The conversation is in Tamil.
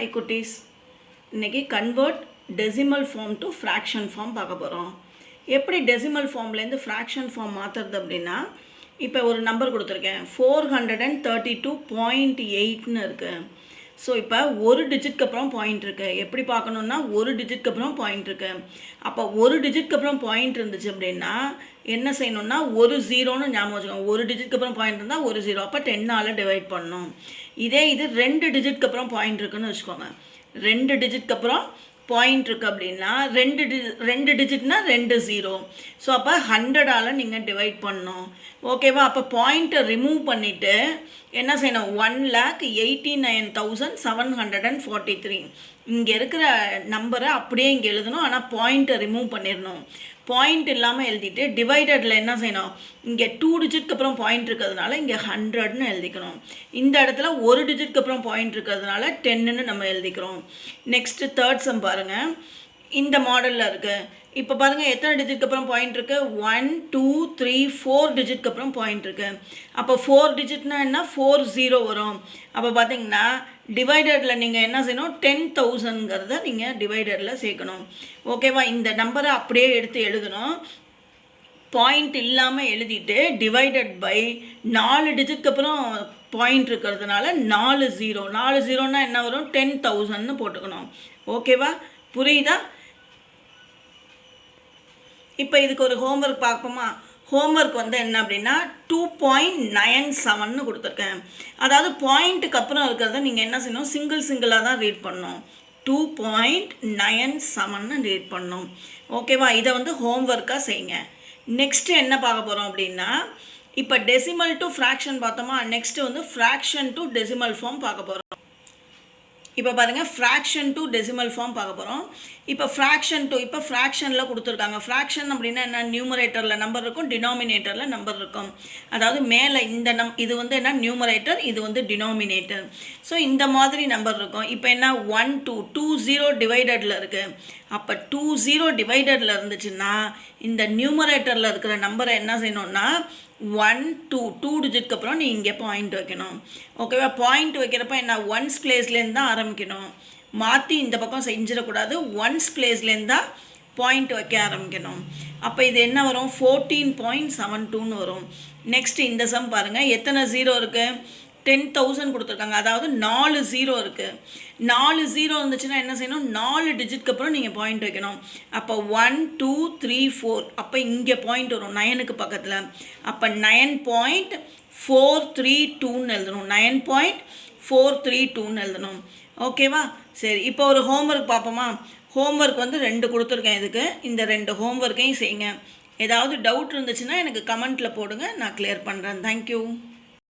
Hi குட்டீஸ், இன்னைக்கு convert decimal form to fraction form பார்க்க போகிறோம். எப்படி டெசிமல் ஃபார்ம்லேருந்து ஃப்ராக்ஷன் ஃபார்ம் மாற்றுறது அப்படின்னா, இப்போ ஒரு நம்பர் கொடுத்துருக்கேன் 432.8ன்னு இருக்குது. ஸோ இப்போ ஒரு டிஜிட்க்கு அப்புறம் பாயிண்ட் இருக்குது. எப்படி பார்க்கணுன்னா ஒரு டிஜிட்க்கு அப்புறம் பாயிண்ட் இருக்குது. அப்போ ஒரு டிஜிட்க்கு அப்புறம் பாயிண்ட் இருந்துச்சு அப்படின்னா என்ன செய்யணும்னா ஒரு ஜீரோன்னு ஞாபகம் வச்சுக்கோங்க. ஒரு டிஜிட்க்கு அப்புறம் பாயிண்ட் இருந்தால் ஒரு ஜீரோ, அப்போ 10ஆல் டிவைட் பண்ணணும். இதே இது 2 டிஜிட்க்கு அப்புறம் பாயிண்ட் இருக்குன்னு வச்சுக்கோங்க. 2 டிஜிட்க்கு அப்புறம் பாயிண்ட் இருக்குது அப்படின்னா ரெண்டு டிஜிட்னா 2 ஜீரோ. ஸோ அப்போ 100ஆல் நீங்கள் டிவைட் பண்ணணும். ஓகேவா? அப்போ பாயிண்ட்டை ரிமூவ் பண்ணிவிட்டு என்ன செய்யணும், 1,89,743 இங்கே இருக்கிற நம்பரை அப்படியே இங்கே எழுதணும். ஆனால் பாயிண்ட்டை ரிமூவ் பண்ணிடணும். பாயிண்ட் இல்லாமல் எழுதிட்டு டிவைடடில் என்ன செய்யணும், இங்கே 2 டிஜிட்க்கு அப்புறம் பாயிண்ட் இருக்கிறதுனால இங்கே 100ன்னு எழுதிக்கணும். இந்த இடத்துல ஒரு டிஜிட்க்கு அப்புறம் பாயிண்ட் இருக்கிறதுனால 10ன்னு நம்ம எழுதிக்கிறோம். நெக்ஸ்ட்டு தேர்ட் சம் பாருங்கள். இந்த மாடலில் இருக்குது. இப்போ பாருங்கள் எத்தனை டிஜிட்க்கு அப்புறம் பாயிண்ட் இருக்குது, 1 2 3 4 டிஜிட்க்கு அப்புறம் பாயிண்ட் இருக்குது. அப்போ 4 டிஜிட்னா என்ன, 40 வரும். அப்போ பார்த்தீங்கன்னா டிவைடடில் நீங்கள் என்ன செய்யணும், 10,000ங்கிறத நீங்கள் டிவைடடில் சேர்க்கணும். ஓகேவா? இந்த நம்பரை அப்படியே எடுத்து எழுதணும். பாயிண்ட் இல்லாமல் எழுதிட்டு டிவைடட் பை 4 டிஜிட்க்கு அப்புறம் பாயிண்ட் இருக்கிறதுனால 4 ஜீரோன்னா என்ன வரும், 10,000ன்னு போட்டுக்கணும். ஓகேவா? புரியுதா? இப்போ இதுக்கு ஒரு ஹோம்ஒர்க் பார்ப்போமா? ஹோம்ஒர்க் வந்து என்ன அப்படின்னா 2.97ன்னு கொடுத்துருக்கேன். அதாவது பாயிண்ட்டுக்கு அப்புறம் இருக்கிறத நீங்கள் என்ன செய்யணும், சிங்கிளாக தான் ரீட் பண்ணணும். 2.97ன்னு ரீட் பண்ணணும். ஓகேவா? இதை வந்து ஹோம்ஒர்க்காக செய்யுங்க. நெக்ஸ்ட்டு என்ன பார்க்க போகிறோம் அப்படின்னா, இப்போ டெசிமல் டு ஃப்ராக்ஷன் பார்த்தோமா, நெக்ஸ்ட்டு வந்து ஃப்ராக்ஷன் டு டெசிமல் ஃபார்ம் பார்க்க போகிறோம். இப்போ பாருங்கள், ஃப்ராக்ஷன் டு டெசிமல் ஃபார்ம் பார்க்க போகிறோம். இப்போ ஃப்ராக்ஷன் டு, இப்போ ஃப்ராக்ஷனில் கொடுத்துருக்காங்க. ஃப்ராக்ஷன் அப்படின்னா என்ன, நியூமரேட்டரில் நம்பர் இருக்கும், டினாமினேட்டரில் நம்பர் இருக்கும். அதாவது மேலே இந்த இது வந்து என்ன, நியூமரேட்டர், இது வந்து டினாமினேட்டர். ஸோ இந்த மாதிரி நம்பர் இருக்கும். இப்போ என்ன 1 2 20 டிவைடடில் இருக்குது. அப்போ 20 டிவைடடில் இருந்துச்சுன்னா இந்த நியூமரேட்டரில் இருக்கிற நம்பரை என்ன செய்யணும்னா 1 2 டிஜிட்க்கு அப்புறம் நீ இங்கே பாயிண்ட் வைக்கணும். ஓகேவா? பாயிண்ட் வைக்கிறப்ப என்ன, ஒன்ஸ் பிளேஸ்லேருந்து தான் ஆரம்பிக்கணும். மாற்றி இந்த பக்கம் செஞ்சிடக்கூடாது. ஒன்ஸ் பிளேஸ்லேருந்து தான் பாயிண்ட் வைக்க ஆரம்பிக்கணும். அப்போ இது என்ன வரும், 14.72ன்னு வரும். நெக்ஸ்ட் இந்த சம் பாருங்கள், எத்தனை ஜீரோ இருக்குது, 10,000 கொடுத்துருக்காங்க. அதாவது 4 ஜீரோ இருக்குது. 4 ஜீரோ இருந்துச்சுன்னா என்ன செய்யணும், 4 டிஜிட்க்கு அப்புறம் நீங்கள் பாயிண்ட் வைக்கணும். அப்போ 1 2 3 4, அப்போ இங்கே பாயிண்ட் வரும் 9க்கு பக்கத்தில். அப்போ 9.432ன்னு எழுதணும். 9.432ன்னு எழுதணும். ஓகேவா? சரி, இப்போ ஒரு ஹோம்ஒர்க் பார்ப்போமா? ஹோம்ஒர்க் வந்து 2 கொடுத்துருக்கேன். இதுக்கு இந்த 2 ஹோம்ஒர்க்கையும் செய்யுங்க. ஏதாவது டவுட் இருந்துச்சுன்னா எனக்கு கமெண்ட்டில் போடுங்க, நான் கிளியர் பண்ணுறேன். தேங்க்யூ.